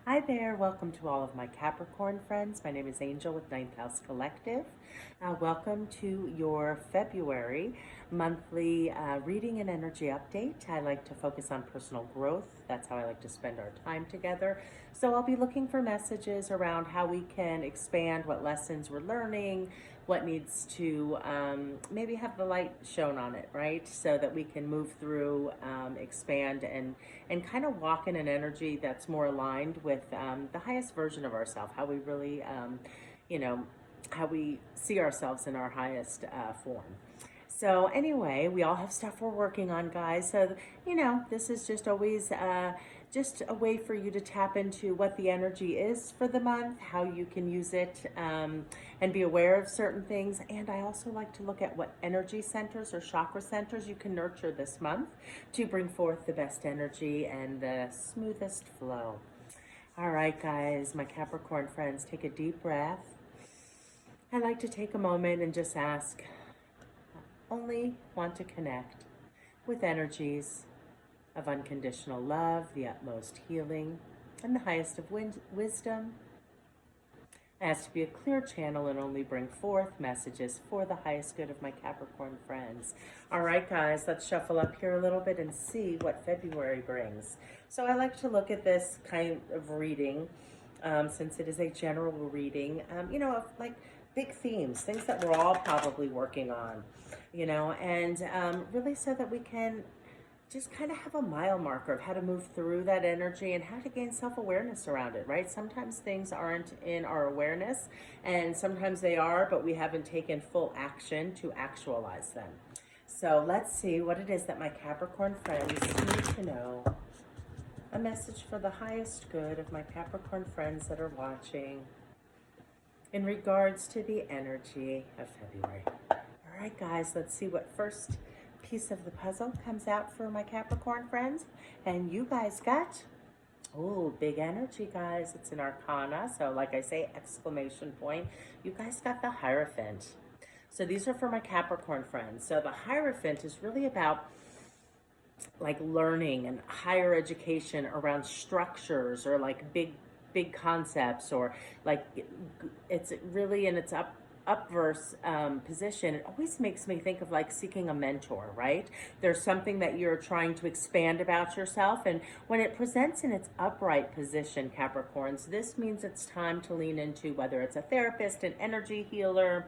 Hi there, welcome to all of my Capricorn friends. My name is Angel with Ninth House Collective. Welcome to your February monthly reading and energy update. I like to focus on personal growth. That's how I like to spend our time together. So I'll be looking for messages around how we can expand what lessons we're learning, what needs to maybe have the light shown on it, right? So that we can move through, expand, and kind of walk in an energy that's more aligned with the highest version of ourselves, how we really, you know, how we see ourselves in our highest form. So anyway, we all have stuff we're working on, guys. So, this is just always just a way for you to tap into what the energy is for the month, how you can use it, and be aware of certain things. And I also like to look at what energy centers or chakra centers you can nurture this month to bring forth the best energy and the smoothest flow. All right, guys, my Capricorn friends, take a deep breath. I'd like to take a moment and just ask, only want to connect with energies of unconditional love, the utmost healing, and the highest of wisdom. I ask to be a clear channel and only bring forth messages for the highest good of my Capricorn friends. All right, guys, let's shuffle up here a little bit and see what February brings. So I like to look at this kind of reading, since it is a general reading, of like big themes, things that we're all probably working on, and really so that we can just kind of have a mile marker of how to move through that energy and how to gain self-awareness around it, right? Sometimes things aren't in our awareness, and sometimes they are, but we haven't taken full action to actualize them. So let's see what it is that my Capricorn friends need to know. A message for the highest good of my Capricorn friends that are watching in regards to the energy of February. All right, guys, let's see what first piece of the puzzle comes out for my Capricorn friends. And you guys got, big energy, guys. It's an arcana, so like I say, exclamation point. You guys got the Hierophant. So these are for my Capricorn friends. So the Hierophant is really about like learning and higher education around structures or like big concepts, or like it's really in its upverse position. It always makes me think of like seeking a mentor, right? There's something that you're trying to expand about yourself, and when it presents in its upright position, Capricorns, this means it's time to lean into whether it's a therapist, an energy healer,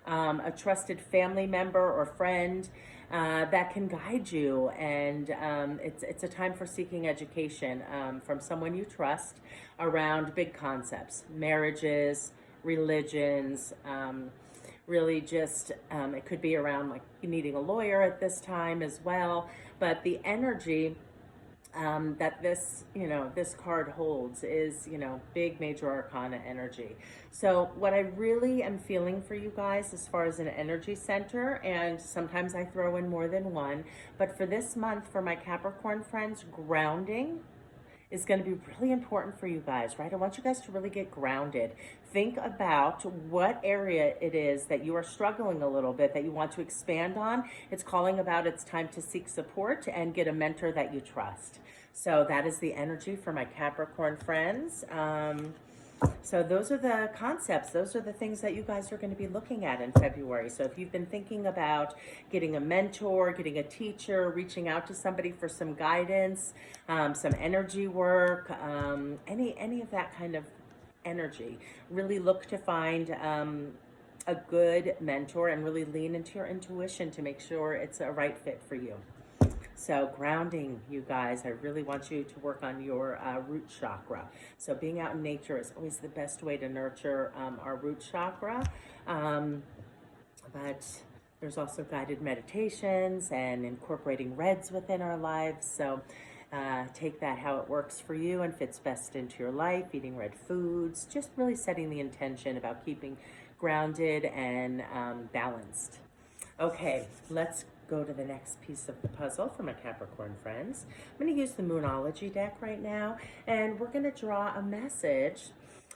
a trusted family member or friend that can guide you. And it's a time for seeking education from someone you trust around big concepts, marriages, religions, really just, it could be around like needing a lawyer at this time as well. But the energy that this card holds is, big major arcana energy. So what I really am feeling for you guys as far as an energy center, and sometimes I throw in more than one, but for this month, for my Capricorn friends, grounding is going to be really important for you guys, right? I want you guys to really get grounded. Think about what area it is that you are struggling a little bit, that you want to expand on. It's calling about it's time to seek support and get a mentor that you trust. So that is the energy for my Capricorn friends. So those are the concepts. Those are the things that you guys are going to be looking at in February. So if you've been thinking about getting a mentor, getting a teacher, reaching out to somebody for some guidance, some energy work, any of that kind of energy, really look to find a good mentor and really lean into your intuition to make sure it's a right fit for you. So grounding, you guys, I really want you to work on your root chakra. So being out in nature is always the best way to nurture our root chakra. But there's also guided meditations and incorporating reds within our lives. So take that how it works for you and fits best into your life, eating red foods, just really setting the intention about keeping grounded and balanced. Okay, let's go to the next piece of the puzzle for my Capricorn friends. I'm going to use the Moonology deck right now, and we're going to draw a message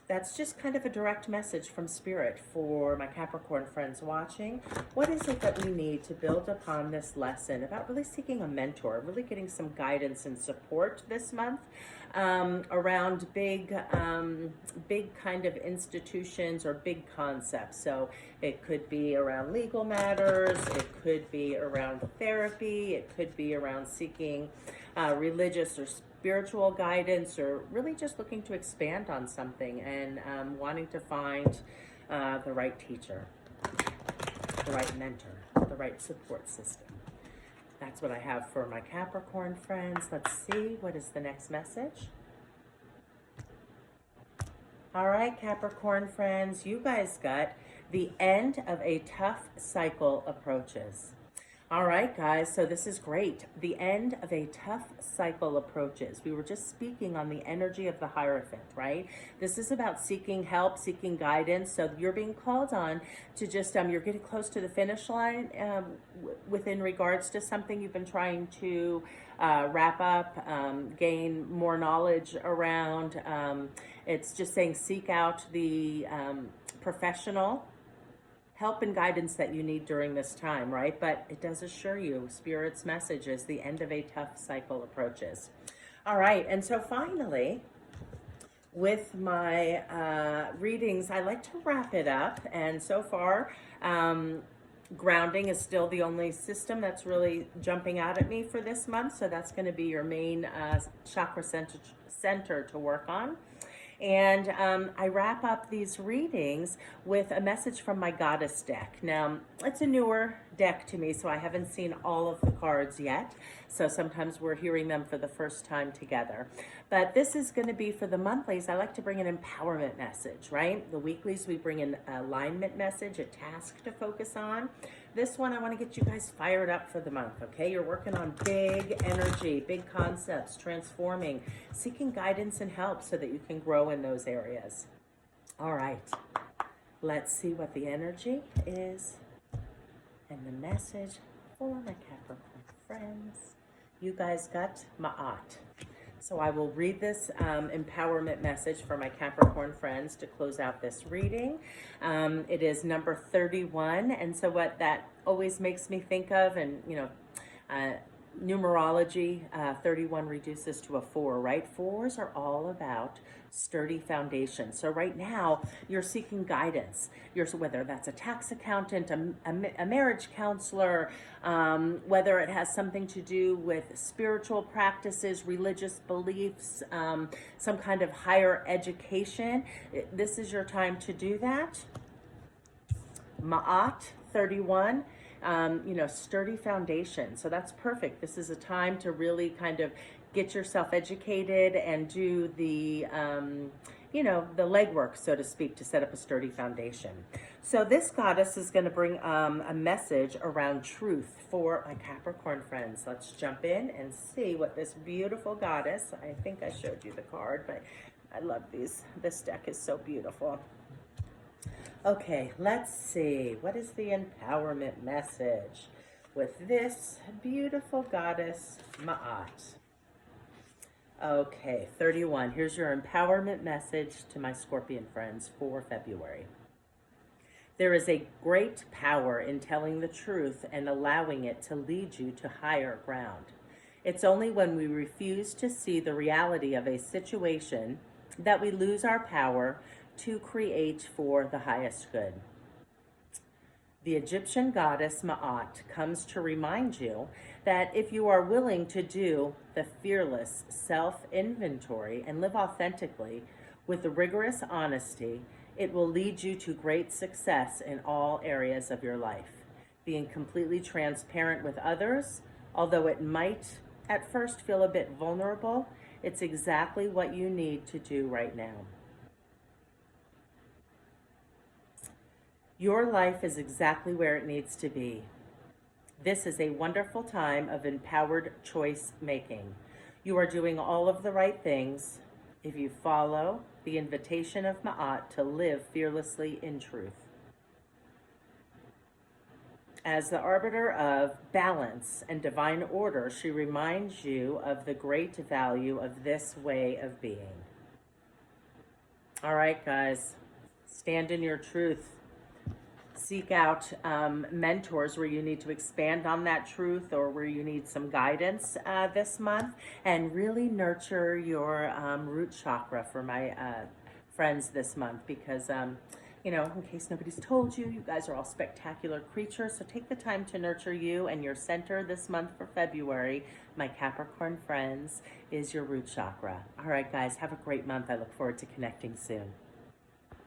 That's just kind of a direct message from Spirit for my Capricorn friends watching. What is it that we need to build upon this lesson about really seeking a mentor, really getting some guidance and support this month around big kind of institutions or big concepts? So it could be around legal matters, it could be around therapy, it could be around seeking religious or spiritual guidance, or really just looking to expand on something and wanting to find the right teacher, the right mentor, the right support system. That's what I have for my Capricorn friends. Let's see, what is the next message? All right, Capricorn friends, you guys got the end of a tough cycle approaches. All right, guys, so this is great. The end of a tough cycle approaches. We were just speaking on the energy of the Hierophant, right? This is about seeking help, seeking guidance. So you're being called on to just, you're getting close to the finish line within regards to something you've been trying to wrap up, gain more knowledge around. It's just saying seek out the professional help and guidance that you need during this time, right? But it does assure you, Spirit's message is the end of a tough cycle approaches. All right, and so finally, with my readings, I like to wrap it up. And so far, grounding is still the only system that's really jumping out at me for this month. So that's going to be your main chakra center to work on. And I wrap up these readings with a message from my Goddess deck. Now, it's a newer deck to me, so I haven't seen all of the cards yet. So sometimes we're hearing them for the first time together. But this is going to be for the monthlies. I like to bring an empowerment message, right? The weeklies, we bring an alignment message, a task to focus on. This one, I want to get you guys fired up for the month, okay? You're working on big energy, big concepts, transforming, seeking guidance and help so that you can grow in those areas. All right, let's see what the energy is and the message for my Capricorn friends. You guys got Ma'at. So I will read this empowerment message for my Capricorn friends to close out this reading. It is number 31. And so what that always makes me think of, and numerology, 31 reduces to a 4, right? 4s are all about sturdy foundation. So right now you're seeking guidance. Whether that's a tax accountant, a marriage counselor, whether it has something to do with spiritual practices, religious beliefs, some kind of higher education. This is your time to do that. Ma'at 31. Sturdy foundation. So that's perfect. This is a time to really kind of get yourself educated and do the, the legwork, so to speak, to set up a sturdy foundation. So this goddess is going to bring a message around truth for my Capricorn friends. Let's jump in and see what this beautiful goddess, I think I showed you the card, but I love these. This deck is so beautiful. Okay, let's see. What is the empowerment message with this beautiful goddess, Ma'at? Okay, 31. Here's your empowerment message to my Scorpion friends for February. There is a great power in telling the truth and allowing it to lead you to higher ground. It's only when we refuse to see the reality of a situation that we lose our power to create for the highest good. The Egyptian goddess Ma'at comes to remind you that if you are willing to do the fearless self-inventory and live authentically with the rigorous honesty, it will lead you to great success in all areas of your life. Being completely transparent with others, although it might at first feel a bit vulnerable, it's exactly what you need to do right now. Your life is exactly where it needs to be. This is a wonderful time of empowered choice making. You are doing all of the right things if you follow the invitation of Ma'at to live fearlessly in truth. As the arbiter of balance and divine order, she reminds you of the great value of this way of being. All right, guys, stand in your truth. Seek out mentors where you need to expand on that truth or where you need some guidance this month, and really nurture your root chakra for my friends this month, because in case nobody's told you, you guys are all spectacular creatures. So take the time to nurture you, and your center this month for February, my Capricorn friends, is your root chakra. All right, guys, have a great month. I look forward to connecting soon.